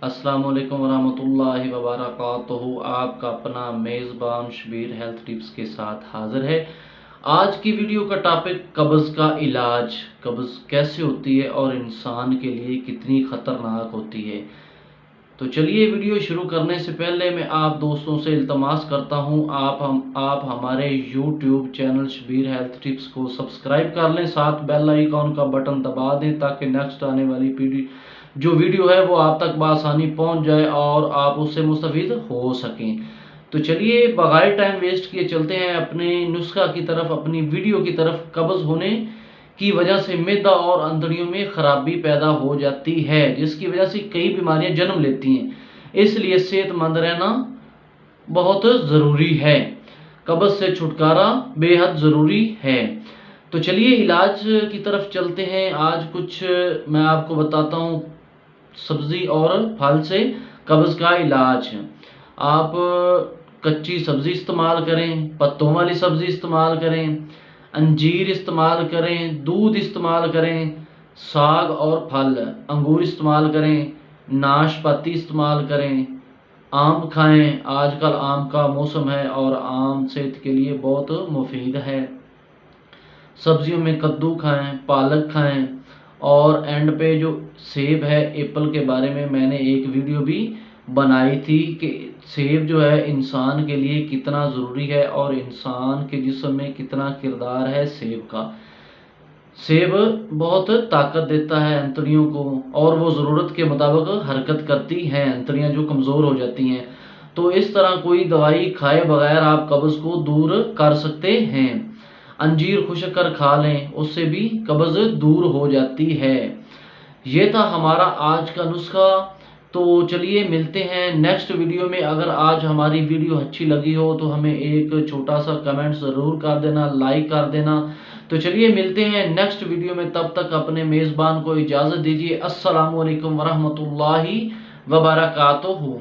अस्सलाम वालेकुम वरहमतुल्लाहि वबरकातुहू। आपका अपना मेज़बान शबीर हेल्थ टिप्स के साथ हाज़िर है। आज की वीडियो का टॉपिक कब्ज़ का इलाज, कब्ज़ कैसे होती है और इंसान के लिए कितनी ख़तरनाक होती है। तो चलिए वीडियो शुरू करने से पहले मैं आप दोस्तों से इल्तमास करता हूं, आप हमारे YouTube channel Shabbir health tips को सब्सक्राइब कर लें, साथ बेल आइकॉन का बटन दबा दें ताकि नेक्स्ट आने वाली जो वीडियो है वो आप तक बआसानी पहुंच जाए और आप उससे मुस्तफ़ीद हो सकें। तो चलिए बगैर टाइम वेस्ट किए चलते हैं अपने नुस्खा की तरफ, अपनी वीडियो की तरफ। कब्ज़ होने की वजह से मैदा और अंतड़ियों में खराबी पैदा हो जाती है, जिसकी वजह से कई बीमारियां जन्म लेती हैं। इसलिए सेहतमंद रहना बहुत ज़रूरी है। कब्ज़ से छुटकारा बेहद ज़रूरी है। तो चलिए इलाज की तरफ चलते हैं। आज कुछ मैं आपको बताता हूँ सब्ज़ी और फल से कब्ज़ का इलाज। आप कच्ची सब्ज़ी इस्तेमाल करें, पत्तों वाली सब्ज़ी इस्तेमाल करें, अंजीर इस्तेमाल करें, दूध इस्तेमाल करें, साग और फल, अंगूर इस्तेमाल करें, नाशपाती इस्तेमाल करें, आम खाएं। आजकल आम का मौसम है और आम सेहत के लिए बहुत मुफीद है। सब्जियों में कद्दू खाएं, पालक खाएं और एंड पे जो सेब है, एप्पल के बारे में मैंने एक वीडियो भी बनाई थी कि सेब जो है इंसान के लिए कितना ज़रूरी है और इंसान के जिस्म में कितना किरदार है सेब का। सेब बहुत ताकत देता है अंतड़ियों को और वो ज़रूरत के मुताबिक हरकत करती हैं, अंतड़ियाँ जो कमज़ोर हो जाती हैं। तो इस तरह कोई दवाई खाए बगैर आप कब्ज़ को दूर कर सकते हैं। अंजीर खुश्क कर खा लें, उससे भी कब्ज़ दूर हो जाती है। ये था हमारा आज का नुस्खा। तो चलिए मिलते हैं नेक्स्ट वीडियो में। अगर आज हमारी वीडियो अच्छी लगी हो तो हमें एक छोटा सा कमेंट ज़रूर कर देना, लाइक कर देना। तो चलिए मिलते हैं नेक्स्ट वीडियो में, तब तक अपने मेज़बान को इजाज़त दीजिए। अस्सलामु अलैकुम वरहमतुल्लाहि वबरकातुहू।